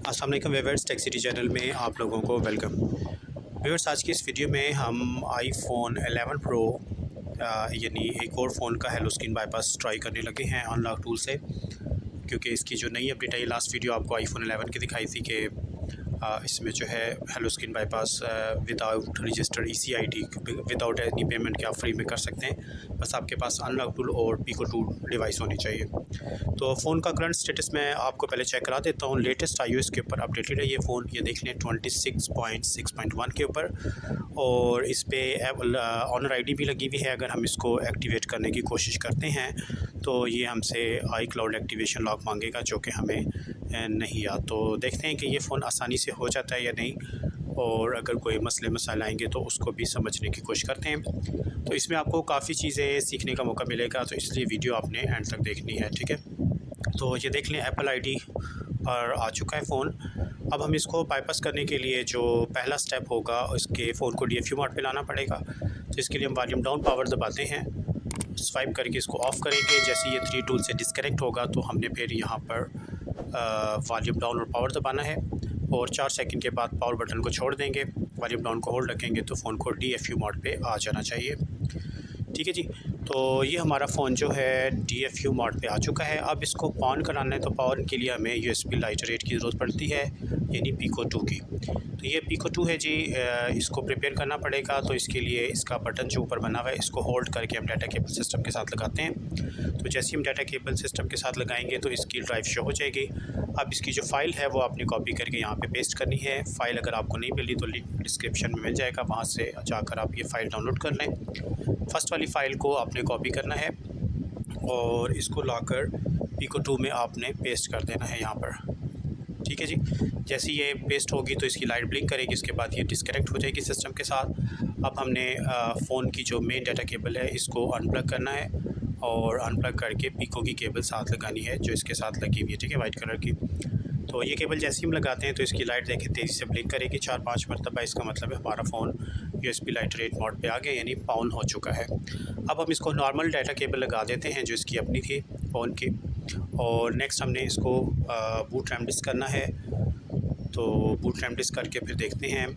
अस्सलाम वालेकुम viewers, tech city channel में आप लोगों को वेलकम। व्यूअर्स, आज की इस वीडियो में हम आईफोन 11 प्रो यानी एक और फ़ोन का हेलो स्क्रीन बाईपास ट्राई करने लगे हैं अनलॉक टूल से, क्योंकि इसकी जो नई अपडेट आई, लास्ट वीडियो आपको आईफोन 11 की दिखाई थी कि इसमें जो है hello screen bypass without registered ECID without any payment के आप फ्री में कर सकते हैं। बस आपके पास अनलॉक टूल और पीको 2 डिवाइस होनी चाहिए। तो फ़ोन का करंट स्टेटस मैं आपको पहले चेक करा देता हूँ। लेटेस्ट iOS के ऊपर अपडेटेड है ये फ़ोन, ये देख लें 26.6.1 के ऊपर, और इस पर ऑनर ID भी लगी हुई है। अगर हम इसको एक्टिवेट करने की कोशिश करते हैं तो ये हमसे iCloud एक्टिवेशन लॉक मांगेगा, जो कि हमें नहीं आ। तो देखते हैं कि ये फ़ोन आसानी से हो जाता है या नहीं, और अगर कोई मसले मसाइल आएंगे तो उसको भी समझने की कोशिश करते हैं। तो इसमें आपको काफ़ी चीज़ें सीखने का मौका मिलेगा, तो इसलिए वीडियो आपने एंड तक देखनी है, ठीक है। तो ये देख लें Apple ID पर आ चुका है फ़ोन। अब हम इसको बाईपास करने के लिए जो पहला स्टेप होगा, उसके फ़ोन को DFU मोड पे लाना पड़ेगा। तो इसके लिए हम वॉल्यूम डाउन पावर दबाते हैं, स्वाइप करके इसको ऑफ़ करेंगे। जैसे ये 3 टूल से डिस्कनेक्ट होगा तो हमने फिर यहाँ पर वॉल्यूम डाउन और पावर दबाना है, और 4 सेकंड के बाद पावर बटन को छोड़ देंगे। वॉल्यूम डाउन को होल्ड रखेंगे तो फ़ोन को DFU मोड पे आ जाना चाहिए, ठीक है जी। तो ये हमारा फ़ोन जो है DFU मोड पे आ चुका है। अब इसको ऑन कराना है तो पावर के लिए हमें USB लाइटर 8 की ज़रूरत पड़ती है, यानी पीको 2 की। तो ये पीको 2 है जी, इसको प्रिपेयर करना पड़ेगा। तो इसके लिए इसका बटन जो ऊपर बना हुआ है, इसको होल्ड करके हम डाटा केबल सिस्टम के साथ लगाते हैं। तो जैसे हम डाटा केबल सिस्टम के साथ लगाएंगे तो इसकी ड्राइव शो हो जाएगी। अब इसकी जो फ़ाइल है वो आपने कॉपी करके यहाँ पे पेस्ट करनी है। फ़ाइल अगर आपको नहीं मिली तो लिंक डिस्क्रिप्शन में मिल जाएगा, वहाँ से जाकर आप ये फ़ाइल डाउनलोड कर लें। फ़र्स्ट वाली फ़ाइल को आपने कॉपी करना है और इसको लाकर पीको 2 में आपने पेस्ट कर देना है यहाँ पर, ठीक है जी। जैसे ये पेस्ट होगी तो इसकी लाइट ब्लिंक करेगी, इसके बाद ये डिस्कनेक्ट हो जाएगी सिस्टम के साथ। अब हमने फ़ोन की जो मेन डाटा केबल है इसको अनप्लग करना है, और अनप्लग करके पीको की केबल साथ लगानी है जो इसके साथ लगी हुई है, ठीक है, वाइट कलर की। तो ये केबल जैसे ही हम लगाते हैं तो इसकी लाइट देखें तेज़ी से ब्लिंक करेगी 4-5 मरतबा। इसका मतलब है हमारा फ़ोन USB लाइटर 8 मोड पे आ गया, यानी ऑन हो चुका है। अब हम इसको नॉर्मल डाटा केबल लगा देते हैं जो इसकी अपनी थी फ़ोन की, और नेक्स्ट हमने इसको बूट रैम डिस्क करना है। तो बूट रैम डिस्क करके फिर देखते हैं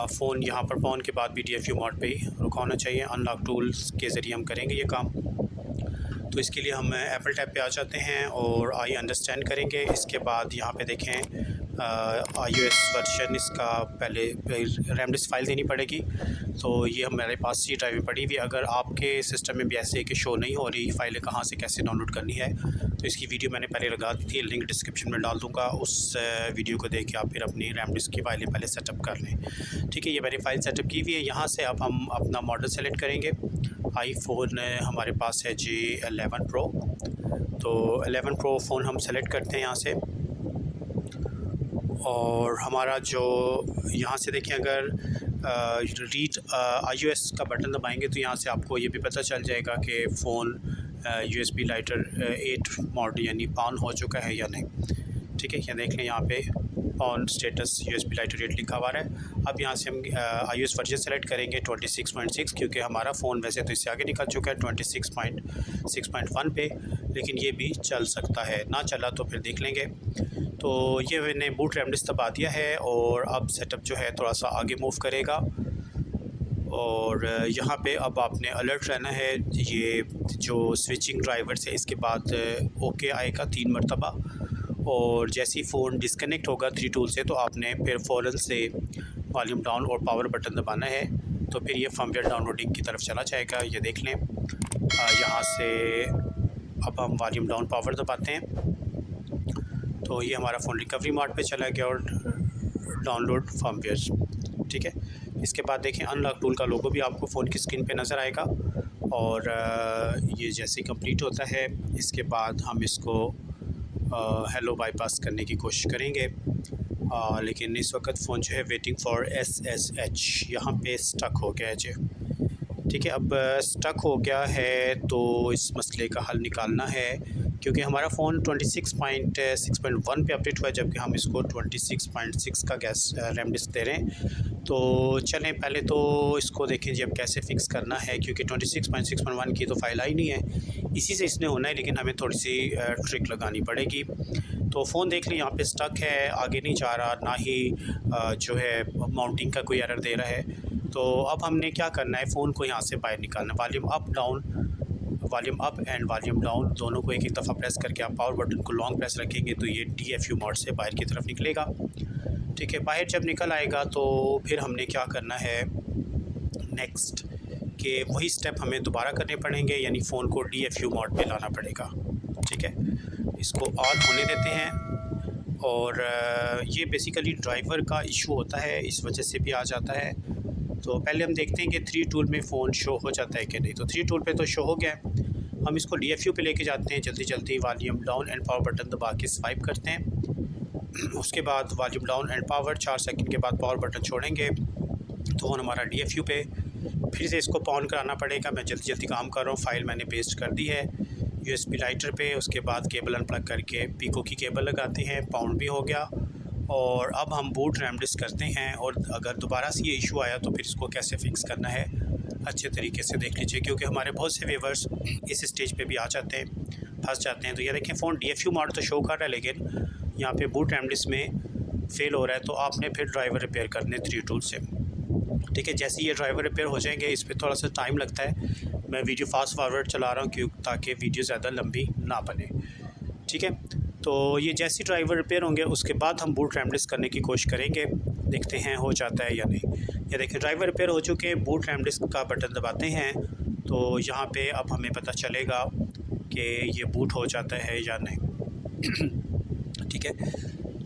फ़ोन यहाँ पर ऑन के बाद भी DFU मोड पे ही रुका होना चाहिए। अनलॉक टूल्स के ज़रिए हम करेंगे ये काम। तो इसके लिए हम एप्पल टैब पे आ जाते हैं और आई अंडरस्टैंड करेंगे। इसके बाद यहाँ पे देखें iOS वर्जन, इसका पहले रैम डिस्क फ़ाइल देनी पड़ेगी। तो ये हमारे पास सी ड्राइव में पड़ी हुई। अगर आपके सिस्टम में भी ऐसे है कि शो नहीं हो रही फ़ाइलें कहाँ से कैसे डाउनलोड करनी है, तो इसकी वीडियो मैंने पहले लगा दी थी, लिंक डिस्क्रिप्शन में डाल दूँगा। उस वीडियो को देख के आप फिर अपनी रैम डिस्क की फ़ाइलें पहले सेटअप कर लें, ठीक है। ये मैंने फ़ाइल सेटअप की हुई है। यहाँ से अब हम अपना मॉडल सेलेक्ट करेंगे। आईफोन हमारे पास है जी 11 प्रो। तो 11 प्रो फ़ोन हम सेलेक्ट करते हैं यहाँ से, और हमारा जो यहाँ से देखें, अगर रीड iOS का बटन दबाएंगे तो यहाँ से आपको ये भी पता चल जाएगा कि फ़ोन USB लाइटर 8 मोड यानी ऑन हो चुका है या नहीं, ठीक है। यहाँ देख लें, यहाँ पे ऑन स्टेटस USB लाइटर 8 लिखा हुआ है। अब यहाँ से हम iOS वर्जन सेलेक्ट करेंगे 26.6, क्योंकि हमारा फ़ोन वैसे तो इससे आगे निकल चुका है 26.6.1 पे, लेकिन ये भी चल सकता है। ना चला तो फिर देख लेंगे। तो ये मैंने बूट रैम डिस्क दबा दिया है, और अब सेटअप जो है थोड़ा सा आगे मूव करेगा। और यहाँ पे अब आपने अलर्ट रहना है। ये जो स्विचिंग ड्राइवर्स है इसके बाद ओके आएगा 3 मरतबा, और जैसे ही फ़ोन डिस्कनेक्ट होगा 3 टूल से तो आपने फिर फ़ौरन से वॉल्यूम डाउन और पावर बटन दबाना है। तो फिर ये फर्मवेयर डाउनलोडिंग की तरफ चला जाएगा। ये देख लें, यहाँ से अब हम वॉल्यूम डाउन पावर दबाते हैं तो ये हमारा फ़ोन रिकवरी मोड पे चला गया और डाउनलोड फर्मवेयर, ठीक है। इसके बाद देखें अनलॉक टूल का लोगो भी आपको फ़ोन की स्क्रीन पे नज़र आएगा, और ये जैसे कंप्लीट होता है इसके बाद हम इसको हेलो बाईपास करने की कोशिश करेंगे। लेकिन इस वक्त फ़ोन जो है वेटिंग फॉर SSH यहाँ पे स्टक हो गया है जी, ठीक है। अब स्टक हो गया है तो इस मसले का हल निकालना है, क्योंकि हमारा फ़ोन 26.6.1 पे अपडेट हुआ है, जबकि हम इसको 26.6 का गैस रैम डिस्क दे रहे हैं। तो चलें पहले तो इसको देखें जी अब कैसे फ़िक्स करना है, क्योंकि 26.6.1 की तो फ़ाइल आई नहीं है, इसी से इसने होना है, लेकिन हमें थोड़ी सी ट्रिक लगानी पड़ेगी। तो फ़ोन देख लें यहाँ पे स्टक है, आगे नहीं जा रहा, ना ही जो है माउंटिंग का कोई एरर दे रहा है। तो अब हमने क्या करना है, फ़ोन को यहाँ से बाहर निकालना, volume up and volume down दोनों को एक एक दफ़ा प्रेस करके आप पावर बटन को लॉन्ग प्रेस रखेंगे तो ये DFU मोड से बाहर की तरफ निकलेगा। ठीक है, बाहर जब निकल आएगा तो फिर हमने क्या करना है नेक्स्ट, कि वही स्टेप हमें दोबारा करने पड़ेंगे, यानी फ़ोन को DFU मोड पे लाना पड़ेगा। ठीक है, इसको ऑन होने देते हैं और ये बेसिकली ड्राइवर का इशू होता है, इस वजह से भी आ जाता है। तो पहले हम देखते हैं कि 3 टूल में फ़ोन शो हो जाता है कि नहीं। तो 3 टूल पे तो शो हो गया है। हम इसको DFU पे लेके जाते हैं, जल्दी जल्दी volume down and power button दबा के स्वाइप करते हैं। उसके बाद volume down and power, 4 second के बाद पावर बटन छोड़ेंगे तो फ़ोन हमारा DFU पे। फिर से इसको ऑन कराना पड़ेगा। मैं जल्दी जल्दी काम कर रहा हूँ, फ़ाइल मैंने पेस्ट कर दी है USB लाइटर पे। उसके बाद केबल अनप्लग करके पीको की केबल लगाते हैं, पाउंड भी हो गया। और अब हम बूट रैम डिस्क करते हैं, और अगर दोबारा से ये इशू आया तो फिर इसको कैसे फ़िक्स करना है अच्छे तरीके से देख लीजिए, क्योंकि हमारे बहुत से व्यूअर्स इस स्टेज पे भी आ जाते हैं, फंस जाते हैं। तो ये देखें, फ़ोन DFU मोड तो शो कर रहा है लेकिन यहाँ पे बूट रैम डिस्क में फ़ेल हो रहा है। तो आपने फिर ड्राइवर रिपेयर करने 3 टूल से। ठीक है, जैसे ये ड्राइवर रिपेयर हो जाएंगे, इस पर थोड़ा सा टाइम लगता है। मैं वीडियो फास्ट फॉरवर्ड चला रहा हूँ क्योंकि ताकि वीडियो ज़्यादा लंबी ना बने। ठीक है, तो ये जैसे ड्राइवर रिपेयर होंगे उसके बाद हम बूट रैम डिस्क करने की कोशिश करेंगे, देखते हैं हो जाता है या नहीं। ये देखिए, ड्राइवर रिपेयर हो चुके, बूट रैम डिस्क का बटन दबाते हैं तो यहाँ पे अब हमें पता चलेगा कि ये बूट हो जाता है या नहीं। ठीक है,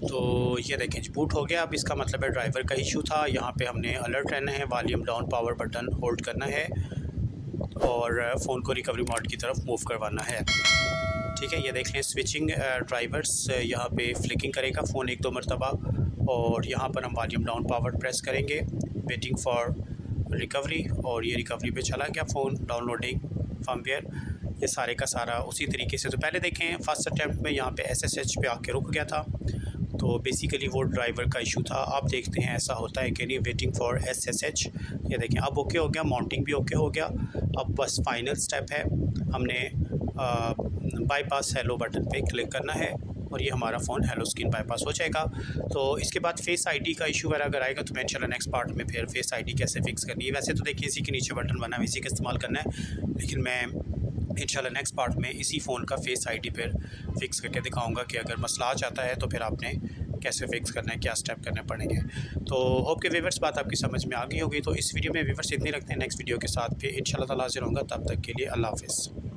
तो ये देखें बूट हो गया। अब इसका मतलब है ड्राइवर का इशू था। यहाँ पे हमने अलर्ट रहना है, volume down power button hold करना है और फ़ोन को रिकवरी मोड की तरफ मूव करवाना है। ठीक है, ये देख लें स्विचिंग ड्राइवर्स, यहाँ पे फ्लिकिंग करेगा फ़ोन 1-2 मरतबा, और यहाँ पर हम वॉल्यूम डाउन पावर प्रेस करेंगे, वेटिंग फॉर रिकवरी, और ये रिकवरी पे चला गया फ़ोन। डाउनलोडिंग फर्मवेयर, ये सारे का सारा उसी तरीके से। तो पहले देखें फर्स्ट अटैम्प्ट में यहाँ पे SSH पे आके रुक गया था, तो बेसिकली वो ड्राइवर का इशू था। अब देखते हैं ऐसा होता है कि नहीं। वेटिंग फॉर SSH, ये देखें अब ओके हो गया, माउंटिंग भी ओके हो गया। अब बस फाइनल स्टेप है, हमने बाईपास हेलो बटन पे क्लिक करना है और ये हमारा फ़ोन हेलो स्क्रीन बाईपास हो जाएगा। तो इसके बाद फेस ID का इशू वगैरह अगर आएगा तो मैं इंशाल्लाह नेक्स्ट पार्ट में फिर फेस ID कैसे फ़िक्स करनी है। वैसे तो देखिए इसी के नीचे बटन बना है, इसी का इस्तेमाल करना है, लेकिन मैं इंशाल्लाह नेक्स्ट पार्ट में इसी फ़ोन का फेस ID फिर फ़िक्स करके दिखाऊँगा कि अगर मसला आ जाता है तो फिर आपने कैसे फ़िक्स करना है, क्या स्टेप करने पड़ेंगे। तो होप के व्यूअर्स बात आपकी समझ में आ गई होगी। तो इस वीडियो में व्यूअर्स इतनी रखते हैं, नेक्स्ट वीडियो के साथ फिर इंशाल्लाह ताला हाज़िर होऊंगा। तब तक के लिए अल्लाह हाफ़िज़।